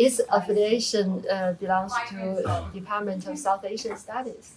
Its affiliation belongs to Department of South Asian Studies.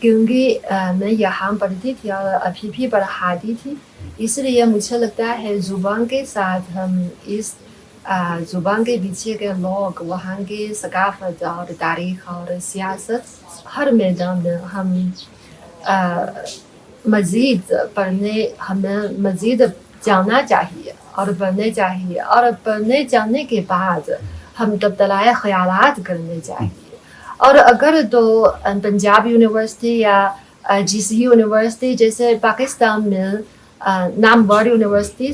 کیونکہ میں یہاں پڑھتی تھی اور ابھی بھی پڑھاتی تھی، اس لیے مجھے لگتا ہے زبان کے ساتھ ہم اس زبان کے پیچھے کے لوگ، وہاں کی ثقافت اور تاریخ اور سیاست، ہر میدان میں ہم مزید پڑھنے، ہمیں مزید جاننا چاہیے اور پڑھنے چاہیے، اور پڑھنے جاننے کے بعد ہم تبادلۂ خیالات کرنے چاہیے. اور اگر تو پنجاب یونیورسٹی یا جی سی یونیورسٹی جیسے پاکستان میں نامور یونیورسٹیوں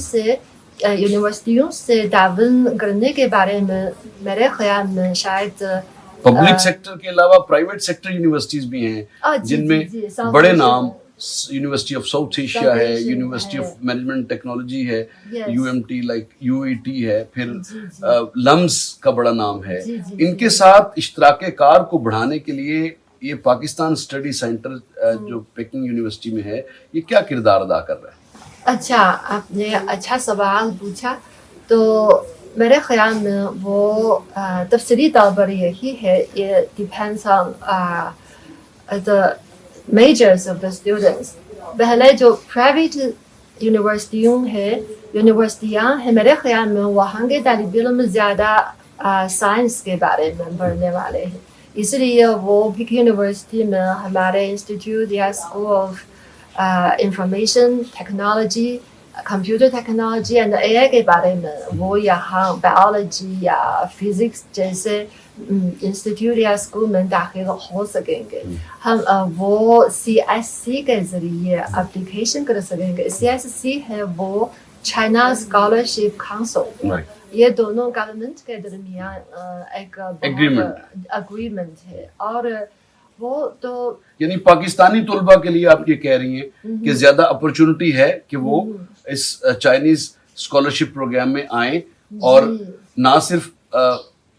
سے تعاون کرنے کے بارے میں میرے خیال میں شاید پبلک سیکٹر کے علاوہ پرائیویٹ سیکٹر یونیورسٹیز بھی ہیں جن میں بڑے نام، یونیورسٹی آف ساؤتھ ایشیا ہے، یونیورسٹی آف مینجمنٹ ٹیکنالوجی ہے، U M T like U E T ہے، پھر لمز کا بڑا نام ہے. ان کے ساتھ اشتراک کار کو بڑھانے کے لیے یہ پاکستان اسٹڈی سینٹر جو پیکنگ یونیورسٹی میں ہے، یہ کیا کردار ادا کر رہا ہے؟ اچھا، آپ نے اچھا سوال پوچھا. تو میرے خیال میں وہ تفصیلی طور پر یہی ہے، یہ depends on the majors of the students. پہلے جو پرائیویٹ یونیورسٹیاں ہیں، میرے خیال میں وہاں کے طالب علم زیادہ سائنس کے بارے میں پڑھنے والے ہیں، اس لیے وہ بگ یونیورسٹی میں ہمارے انسٹیٹیوٹ یا school of information technology, computer technology and A I کے بارے میں وہ یہاں بایولوجی یا فزکس جیسے انسٹیٹیوٹ یا اسکول میں داخل ہو سکیں گے. ہم وہ سی ایس سی کے ذریعے اپلیکیشن کر سکیں گے. سی ایس سی ہے وہ چائنا اسکالرشپ کاؤنسل، یہ دونوں گورنمنٹ کے درمیان ایک اگریمنٹ ہے. اور وہ تو یعنی پاکستانی طلباء کے لیے آپ یہ کہہ رہی ہیں کہ زیادہ اپرچونٹی ہے کہ وہ اس چائنیز اسکالرشپ پروگرام میں آئیں، اور نہ صرف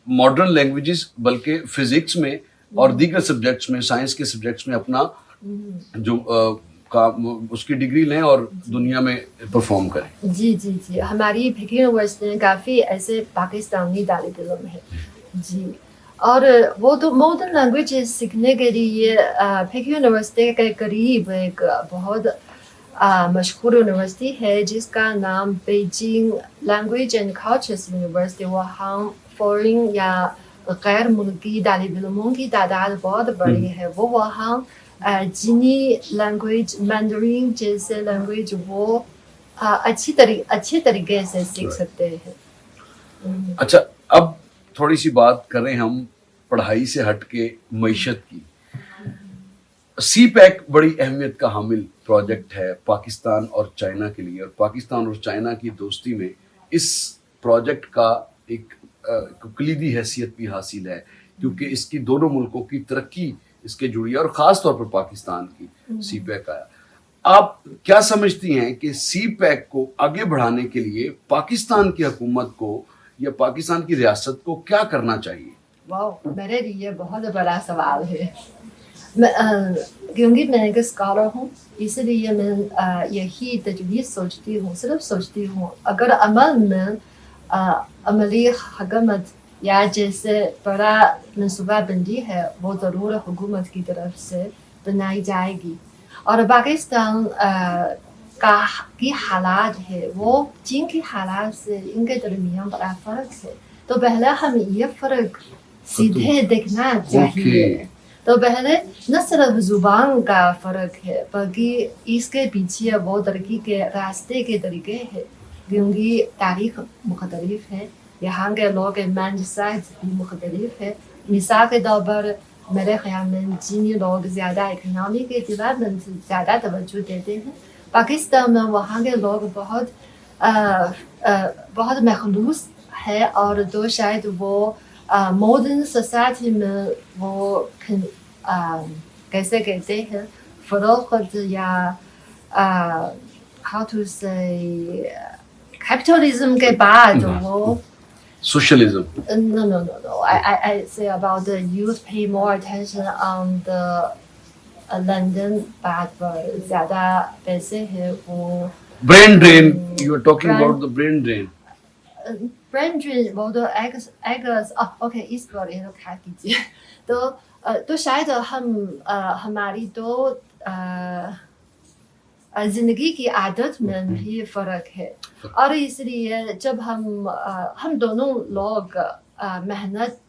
ماڈرن لینگویجز بلکہ فزکس میں اور دیگر سبجیکٹس میں، سائنس کے سبجیکٹس میں اپنا جو اس کی ڈگری لیں اور دنیا میں پرفارم کریں. جی جی جی، ہماری بھیک یونیورسٹی میں کافی ایسے پاکستانی طالب علم ہیں. جی، اور وہ تو ماڈرن لینگویجز سیکھنے کے لیے بھیک یونیورسٹی کے قریب ایک بہت مشہور یونیورسٹی ہے جس کا نام Beijing language and cultures university. وہاں فورن یا غیر ملکی طالب علموں کی تعداد بہت بڑی ہے. وہ وہاں چینی لینگویج، مینڈرین جیسے لینگویج وہ اچھی طریقے سے سیکھ سکتے ہیں. اچھا، اب تھوڑی سی بات کریں ہم پڑھائی سے ہٹ کے معیشت کی. سی پیک بڑی اہمیت کا حامل پروجیکٹ ہے پاکستان اور چائنا کے لیے، اور پاکستان اور چائنا کی دوستی میں اس پروجیکٹ کا ایک کلیدی حیثیت بھی حاصل ہے، کیونکہ اس کی دونوں ملکوں کی ترقی اس کے جڑی ہے، اور خاص طور پر پاکستان کی سی پیک آیا. آپ کیا سمجھتی ہیں کہ سی پیک کو آگے بڑھانے کے لیے پاکستان کی حکومت کو یا پاکستان کی ریاست کو کیا کرنا چاہیے؟ واو، میرے لیے بہت بڑا سوال ہے. کیونکہ میں ایک اسکالر ہوں، اس لیے میں یہی تجویز صرف سوچتی ہوں اگر عمل میں عملی حکمت یا جیسے بڑا منصوبہ بندی ہے وہ ضرور حکومت کی طرف سے بنائی جائے گی. اور پاکستان کی حالات ہے وہ چین کی حالات سے ان کے درمیان بڑا فرق ہے. تو پہلے ہمیں یہ فرق سیدھے دیکھنا چاہیے. تو پہلے نہ صرف زبان کا فرق ہے بلکہ اس کے پیچھے وہ ترقی کے راستے کے طریقے ہیں، کیونکہ تاریخ مختلف ہے، یہاں کے لوگ مائنڈ سیٹ بھی مختلف ہے. مثال کے طور پر میرے خیال میں چینی لوگ زیادہ اکنامی کے ڈیولپمنٹ سے زیادہ توجہ دیتے ہیں. پاکستان میں وہاں کے لوگ بہت مخلوص ہے، اور تو شاید وہ ماڈرن سوسائٹی میں وہ کیسے کہتے ہیں فروخت یا how to say capitalism کے بعد وہ socialism. No. I say about the youth pay more attention on the London بعد پر زیادہ پیسے ہے وہ brain drain. You are talking about the brain drain. Brain drain وہ تو ایگز اوکے اس پر یہ کھا کیجیے. تو تو شاید ہماری تو زندگی کی عادت میں بھی فرق ہے, اور اس لیے جب ہم دونوں لوگ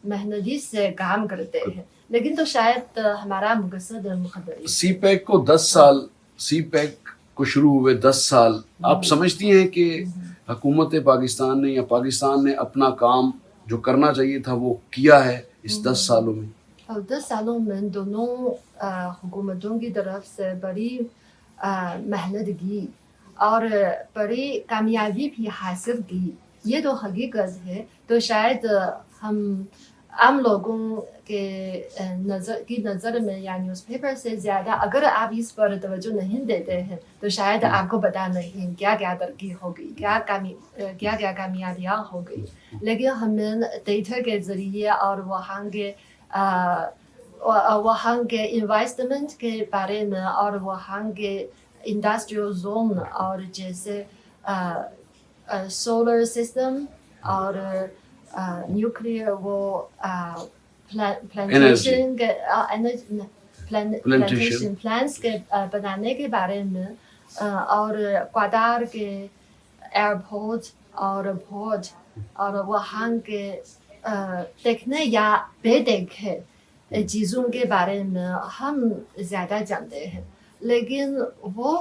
محنتی سے کام کرتے ہیں, لیکن تو شاید ہمارا مقصد مختلف. سی پیک کو 10 سال, سی پیک کو شروع ہوئے 10 سال, آپ سمجھتی ہیں کہ حکومت پاکستان نے یا پاکستان نے اپنا کام جو کرنا چاہیے تھا وہ کیا ہے اس 10 سالوں میں؟ 10 سالوں میں دونوں حکومتوں کی طرف سے بڑی محنت کی اور بڑی کامیابی بھی حاصل کی, یہ تو حقیقت ہے. تو شاید ہم عام لوگوں کے نظر میں یا نیوز پیپر سے زیادہ اگر آپ اس پر توجہ نہیں دیتے ہیں تو شاید آپ کو پتہ نہیں کیا کیا ترقی ہو گئی, کیا کیا کامیابیاں ہو گئی. لیکن ہمیں ڈیٹا کے ذریعے اور وہاں کے انویسٹمنٹ کے بارے میں اور وہاں کے انڈسٹریل زون اور جیسے سولر سسٹم اور نیوکلیئر وہ پلانٹیشن پلانٹس کے بنانے کے بارے میں, اور کوادار کے ایئرپورٹ اور پورٹ اور وہاں کے دیکھنے یا بے دیکھے چیزوں کے بارے میں ہم زیادہ جانتے ہیں. لیکن وہ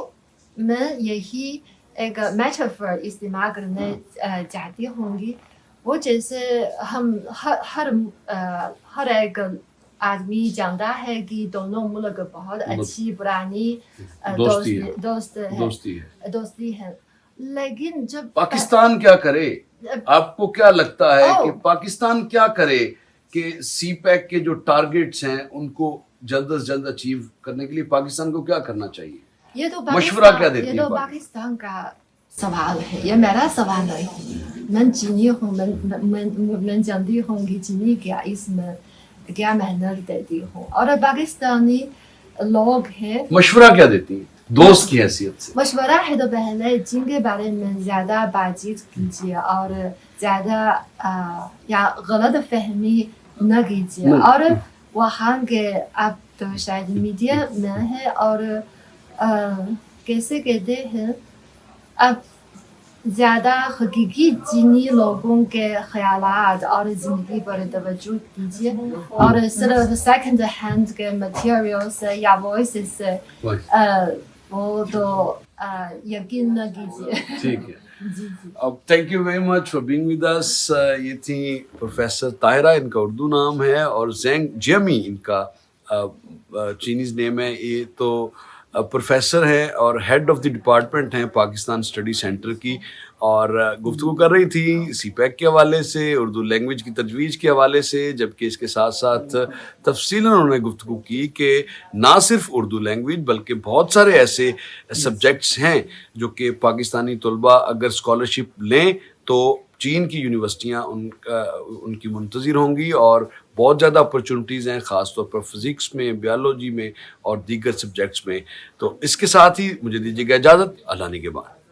میں یہی ایک میٹافر استعمال کرنے چاہتی ہوں گی, وہ جیسے ہم ہر ایک آدمی جانتا ہے کہ دونوں ملک بہت اچھی پرانی دوستی ہے. لیکن جب پاکستان کیا کرے, آپ کو کیا لگتا ہے کہ پاکستان کیا کرے کہ سی پیک کے جو ٹارگیٹس ہیں ان کو جلد از جلد اچیو کرنے کے لیے پاکستان کو کیا کرنا چاہیے؟ یہ تو مشورہ کیا دیتی ہے؟ یہ تو پاکستان کا سوال ہے, یہ میرا سوال نہیں. میں چینی ہوں, میں جانتی ہوں کہ چینی کیا اس میں کیا محنت دیتی ہوں, اور پاکستانی لوگ ہیں. مشورہ کیا دیتی ہیں دوست کی حیثیت سے؟ مشورہ ہے تو پہلے چین کے بارے میں زیادہ بات چیت کیجیے اور زیادہ یا غلط فہمی نہ کیجیے, اور وہاں کے اب تو شاید میڈیا میں ہے اور کیسے کہتے ہیں اب زیادہ حقیقی چینی لوگوں کے خیالات اور زندگی پر توجہ کیجیے, اور صرف سیکنڈ ہینڈ کے مٹیریل سے یا وائسز سے وہ تو یقین نہ کیجیے. ٹھیک ہے. اب thank you very much for being with us. یہ تھیں پروفیسر طاہرہ, ان کا اردو نام ہے, اور زینگ جیمی ان کا چینیز نیم ہے. یہ تو پروفیسر ہیں اور ہیڈ آف دی ڈپارٹمنٹ ہیں پاکستان اسٹڈی سینٹر کی, اور گفتگو کر رہی تھی سی پیک کے حوالے سے, اردو لینگویج کی تجویز کے حوالے سے, جبکہ اس کے ساتھ ساتھ تفصیلاً انہوں نے گفتگو کی کہ نہ صرف اردو لینگویج بلکہ بہت سارے ایسے سبجیکٹس ہیں جو کہ پاکستانی طلباء اگر اسکالرشپ لیں تو چین کی یونیورسٹیاں ان کی منتظر ہوں گی, اور بہت زیادہ اپرچونٹیز ہیں خاص طور پر فزکس میں, بیالوجی میں اور دیگر سبجیکٹس میں. تو اس کے ساتھ ہی مجھے دیجیے گا اجازت. اللہ نگہبان.